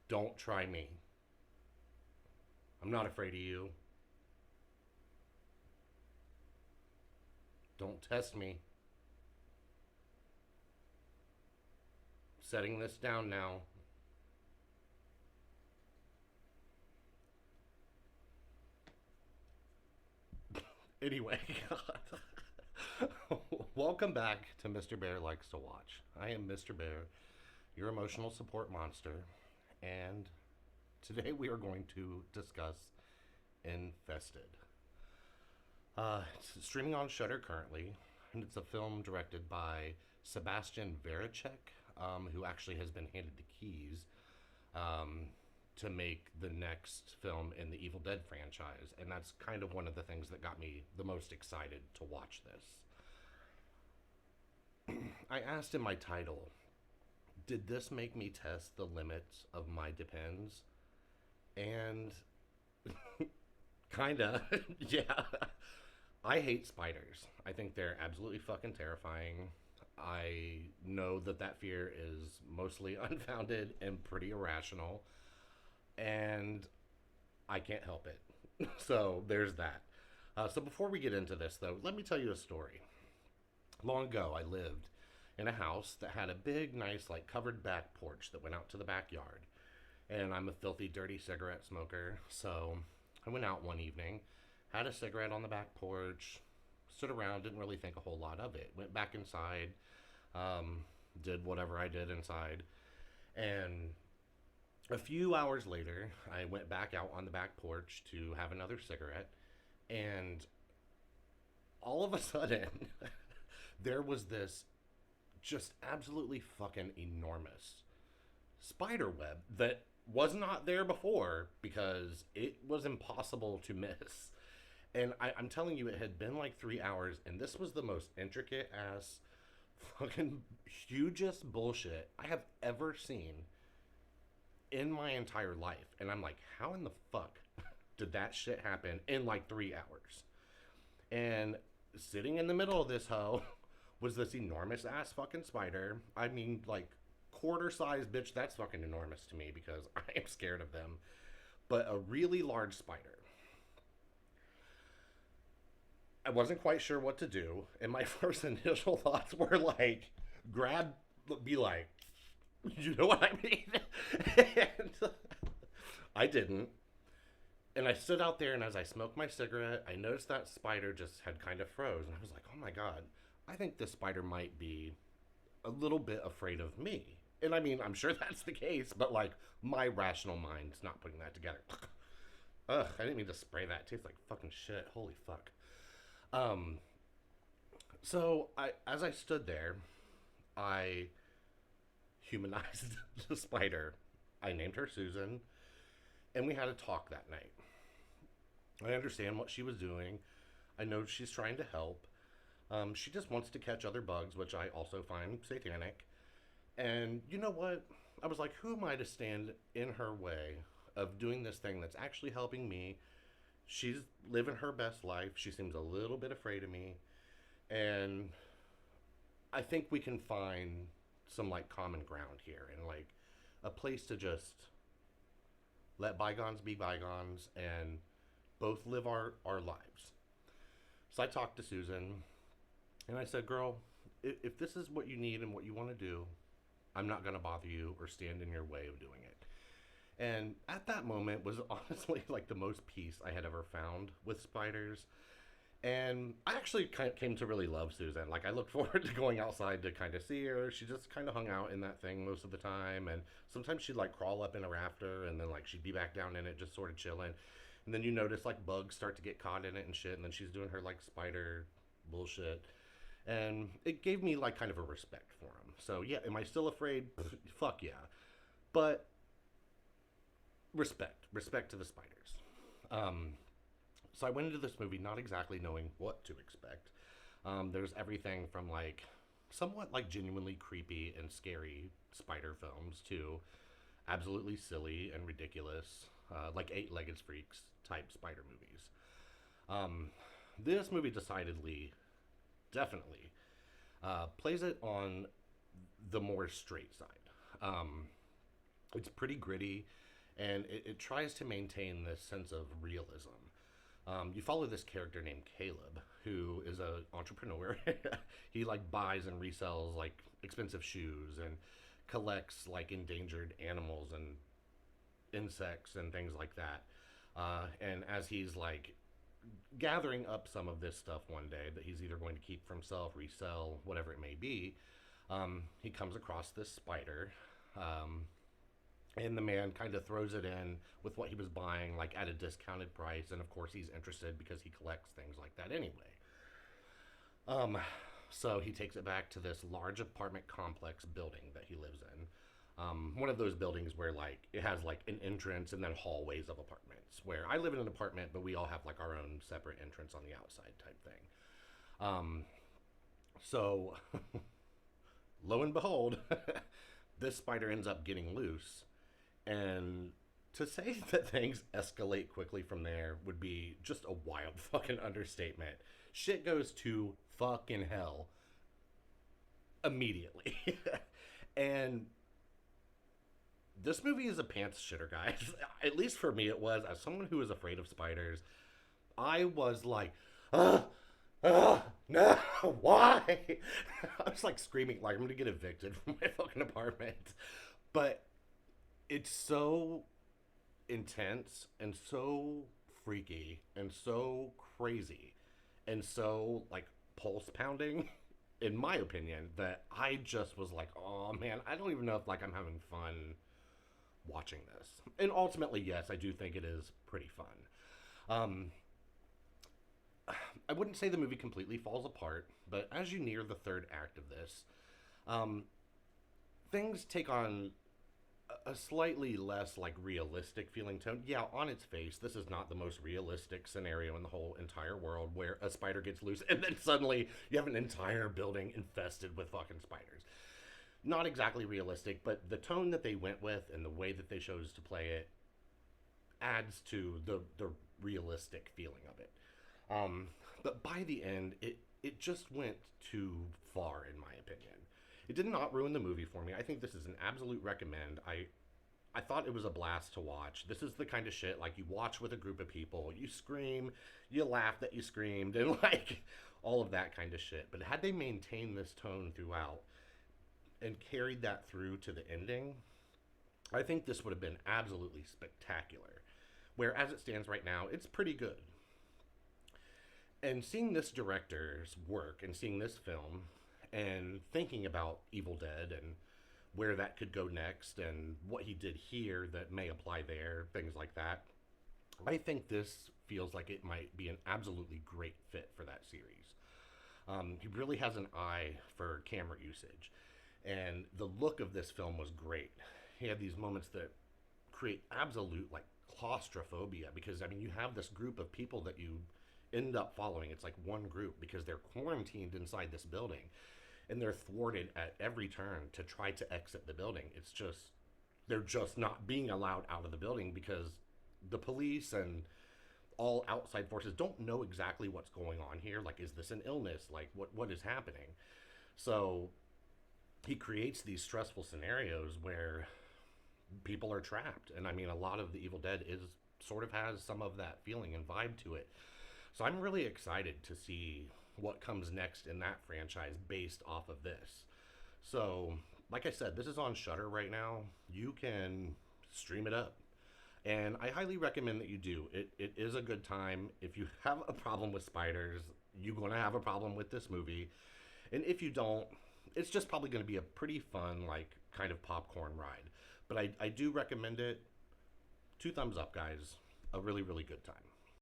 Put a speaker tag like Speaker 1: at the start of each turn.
Speaker 1: Don't try me. I'm not afraid of you. Don't test me. Setting this down now. Anyway, welcome back to Mr. Bear Likes to Watch. I am Mr. Bear, your emotional support monster, and today we are going to discuss Infested. It's streaming on Shudder currently, and it's a film directed by Sebastian Veracek, who actually has been handed the keys um, to make the next film in the Evil Dead franchise, and that's kind of one of the things that got me the most excited to watch this. I asked in my title, did this make me test the limits of my depends? And kinda, yeah. I hate spiders. I think they're absolutely fucking terrifying. I know that that fear is mostly unfounded and pretty irrational, and I can't help it. So there's that. So before we get into this, though, let me tell you a story. Long ago, I lived in a house that had a big, nice, like covered back porch that went out to the backyard. And I'm a filthy, dirty cigarette smoker, so I went out one evening, had a cigarette on the back porch, stood around, didn't really think a whole lot of it. Went back inside, um, did whatever I did inside, and a few hours later, I went back out on the back porch to have another cigarette, and all of a sudden, there was this just absolutely fucking enormous spider web that was not there before because it was impossible to miss. And I'm telling you, it had been like 3 hours, and this was the most intricate ass, fucking hugest bullshit I have ever seen in my entire life. And I'm like, how in the fuck did that shit happen in like 3 hours? And sitting in the middle of this hoe was this enormous ass fucking spider. I mean, like, quarter size bitch, that's fucking enormous to me because I am scared of them. But a really large spider. I wasn't quite sure what to do, and my first initial thoughts were like, grab, be like, you know what I mean? And I didn't. And I stood out there, and as I smoked my cigarette, I noticed that spider just had kind of froze. And I was like, oh my God, I think this spider might be a little bit afraid of me. And I mean, I'm sure that's the case, but like, my rational mind's not putting that together. Ugh, I didn't mean to spray that. It tastes like fucking shit. Holy fuck. Um, as I stood there, I humanized the spider. I named her Susan, and we had a talk that night. I understand what she was doing. I know she's trying to help. She just wants to catch other bugs, which I also find satanic. And you know what? I was like, who am I to stand in her way of doing this thing that's actually helping me? She's living her best life. She seems a little bit afraid of me. And I think we can find some like common ground here and like a place to just let bygones be bygones and both live our lives. So I talked to Susan and I said, girl, if this is what you need and what you want to do, I'm not going to bother you or stand in your way of doing it. And at that moment was honestly like the most peace I had ever found with spiders. And I actually kind of came to really love Susan. Like I looked forward to going outside to kind of see her. She just kind of hung out in that thing most of the time, and sometimes she'd like crawl up in a rafter, and then like she'd be back down in it, just sort of chilling. And then you notice like bugs start to get caught in it and shit, and then she's doing her like spider bullshit, and it gave me like kind of a respect for him. So yeah, am I still afraid? Pff, fuck yeah, but respect to the spiders. Um, so I went into this movie not exactly knowing what to expect. There's everything from like somewhat like genuinely creepy and scary spider films to absolutely silly and ridiculous, like eight-legged freaks type spider movies. Um, this movie decidedly, definitely, plays it on the more straight side. It's pretty gritty, and it tries to maintain this sense of realism. You follow this character named Caleb, who is an entrepreneur. He like buys and resells like expensive shoes and collects like endangered animals and insects and things like that. And as he's like gathering up some of this stuff one day that he's either going to keep for himself, resell, whatever it may be, he comes across this spider. Um, and the man kind of throws it in with what he was buying, like at a discounted price. And of course, he's interested because he collects things like that anyway. Um, so he takes it back to this large apartment complex building that he lives in. One of those buildings where like it has like an entrance and then hallways of apartments. Where I live in an apartment, but we all have like our own separate entrance on the outside type thing. Um, so lo and behold, this spider ends up getting loose, and to say that things escalate quickly from there would be just a wild fucking understatement. Shit goes to fucking hell immediately. And this movie is a pants shitter, guys. At least for me, it was. As someone who is afraid of spiders, I was like, ugh, no, why? I was like screaming, like, I'm gonna get evicted from my fucking apartment. But it's so intense and so freaky and so crazy and so like pulse pounding in my opinion that I just was like, oh man, I don't even know if like I'm having fun watching this. And ultimately, yes, I do think it is pretty fun. um I wouldn't say the movie completely falls apart, but as you near the third act of this, um things take on a slightly less like realistic feeling tone. Yeah, on its face, this is not the most realistic scenario in the whole entire world where a spider gets loose and then suddenly you have an entire building infested with fucking spiders. Not exactly realistic, but the tone that they went with and the way that they chose to play it adds to the realistic feeling of it. But by the end, it just went too far, in my opinion. It did not ruin the movie for me. I think this is an absolute recommend. I thought it was a blast to watch. This is the kind of shit like you watch with a group of people. You scream, you laugh that you screamed, and like all of that kind of shit. But had they maintained this tone throughout and carried that through to the ending, I think this would have been absolutely spectacular. Where as it stands right now, it's pretty good. And seeing this director's work and seeing this film and thinking about Evil Dead and where that could go next and what he did here that may apply there, things like that, I think this feels like it might be an absolutely great fit for that series. He really has an eye for camera usage, and the look of this film was great. He had these moments that create absolute like claustrophobia because I mean you have this group of people that you end up following. It's like one group because they're quarantined inside this building and they're thwarted at every turn to try to exit the building. It's just they're just not being allowed out of the building because the police and all outside forces don't know exactly what's going on here. Like, is this an illness? Like, what is happening? So he creates these stressful scenarios where people are trapped. And I mean, a lot of the Evil Dead is sort of has some of that feeling and vibe to it. So I'm really excited to see what comes next in that franchise based off of this. So, like I said, this is on Shudder right now. You can stream it up. And I highly recommend that you do. It is a good time. If you have a problem with spiders, you're going to have a problem with this movie. And if you don't, it's just probably going to be a pretty fun, like, kind of popcorn ride. But I do recommend it. 2 thumbs up, guys. A really, really good time.